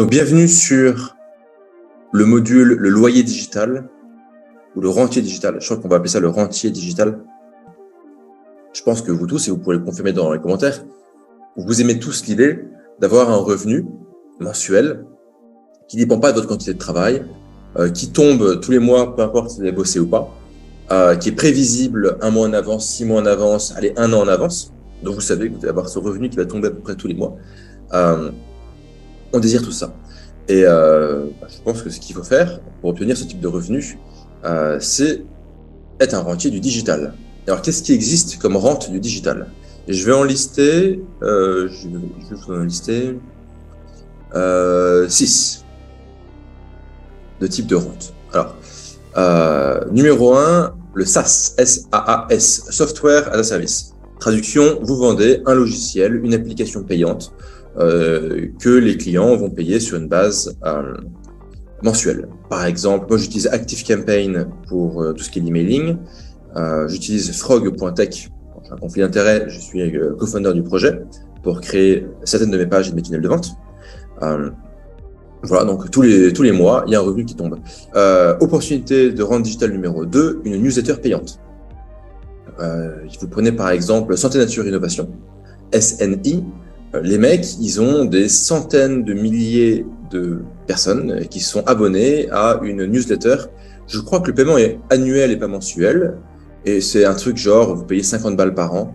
Donc, bienvenue sur le module le loyer digital ou le rentier digital. Je crois qu'on va appeler ça le rentier digital. Je pense que vous tous, et vous pourrez le confirmer dans les commentaires, vous aimez tous l'idée d'avoir un revenu mensuel qui ne dépend pas de votre quantité de travail, qui tombe tous les mois, peu importe si vous avez bossé ou pas, qui est prévisible 1 mois en avance, 6 mois en avance, allez, 1 an en avance. Donc, vous savez que vous allez avoir ce revenu qui va tomber à peu près tous les mois. On désire tout ça. Et je pense que ce qu'il faut faire pour obtenir ce type de revenu, c'est être un rentier du digital. Alors, qu'est-ce qui existe comme rente du digital? Et je vais en lister, je vais vous en lister 6 de types de rente. Alors, numéro 1, le SaaS, S-A-A-S, Software as a Service. Traduction, vous vendez un logiciel, une application payante que les clients vont payer sur une base mensuelle. Par exemple, moi j'utilise ActiveCampaign pour tout ce qui est l'emailing. J'utilise Frog.tech. J'ai un conflit d'intérêt, je suis co-founder du projet pour créer certaines de mes pages et de mes tunnels de vente. Voilà, donc tous les mois, il y a un revenu qui tombe. Opportunité de rente digitale numéro 2, une newsletter payante. Vous prenez par exemple Santé Nature Innovation, SNI. Les mecs, ils ont des centaines de milliers de personnes qui sont abonnées à une newsletter. Je crois que le paiement est annuel et pas mensuel. Et c'est un truc genre, vous payez 50 balles par an.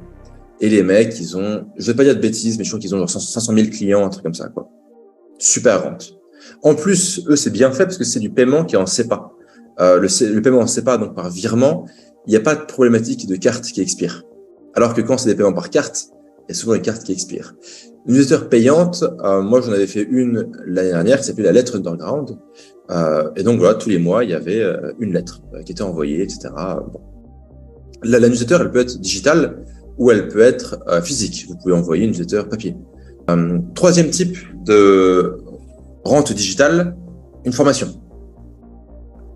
Et les mecs, ils ont, je vais pas dire de bêtises, mais je crois qu'ils ont genre 500 000 clients, un truc comme ça, quoi. Super rente. En plus, eux, c'est bien fait parce que c'est du paiement qui est en SEPA. Le paiement en SEPA, donc par virement, il n'y a pas de problématique de carte qui expire. Alors que quand c'est des paiements par carte, il y a souvent une carte qui expire. Une newsletter payante, moi j'en avais fait une l'année dernière qui s'appelait la lettre underground. Et donc voilà, tous les mois, il y avait une lettre qui était envoyée, etc. Bon. La newsletter, elle peut être digitale ou elle peut être physique. Vous pouvez envoyer une newsletter papier. Troisième type de rente digitale, une formation.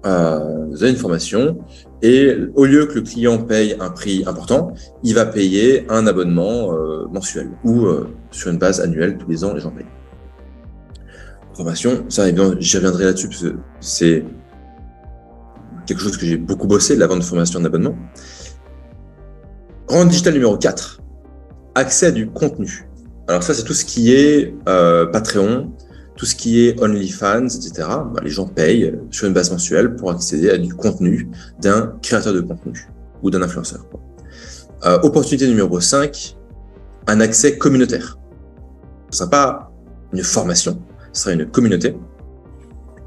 Vous avez une formation et au lieu que le client paye un prix important, il va payer un abonnement mensuel ou sur une base annuelle, tous les ans, les gens payent. Formation, ça, j'y reviendrai là-dessus parce que c'est quelque chose que j'ai beaucoup bossé, la vente de formation d'abonnement. Rente digitale numéro 4, accès à du contenu. Alors ça, c'est tout ce qui est Patreon, tout ce qui est OnlyFans, etc. Les gens payent sur une base mensuelle pour accéder à du contenu d'un créateur de contenu ou d'un influenceur. Opportunité numéro 5, un accès communautaire. Ce ne sera pas une formation, ce sera une communauté.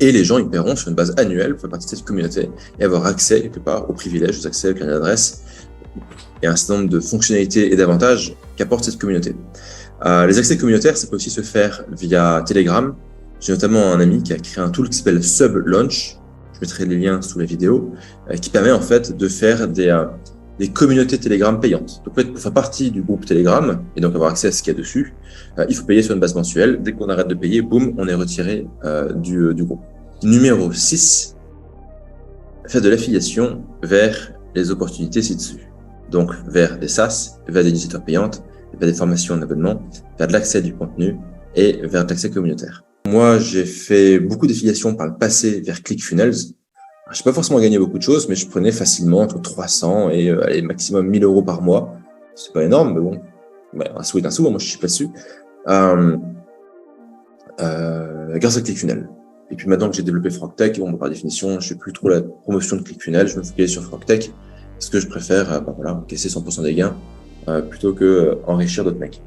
Et les gens, ils paieront sur une base annuelle pour faire partie de cette communauté et avoir accès quelque part aux privilèges, aux accès, aux carnets d'adresse et un certain nombre de fonctionnalités et d'avantages qu'apporte cette communauté. Les accès communautaires, ça peut aussi se faire via Telegram. J'ai notamment un ami qui a créé un tool qui s'appelle Sublaunch. Je mettrai les liens sous la vidéo, qui permet en fait de faire des communautés Telegram payantes. Donc, en fait, pour faire partie du groupe Telegram et donc avoir accès à ce qu'il y a dessus, il faut payer sur une base mensuelle. Dès qu'on arrête de payer, boum, on est retiré du groupe. Numéro 6, faire de l'affiliation vers les opportunités ci-dessus. Donc, vers des SaaS, vers des newsletters payantes, vers des formations en abonnement, vers de l'accès à du contenu et vers de l'accès communautaire. Moi, j'ai fait beaucoup d'affiliations par le passé vers ClickFunnels. Je n'ai pas forcément gagné beaucoup de choses, mais je prenais facilement entre 300 et maximum 1000 euros par mois. C'est pas énorme, mais bon, un sou est un sou, moi je suis pas dessus. Grâce à ClickFunnels. Et puis maintenant que j'ai développé FrogTech, bon, par définition, je fais plus trop la promotion de ClickFunnels, je me focalise sur FrogTech, parce que je préfère encaisser 100% des gains plutôt que enrichir d'autres mecs.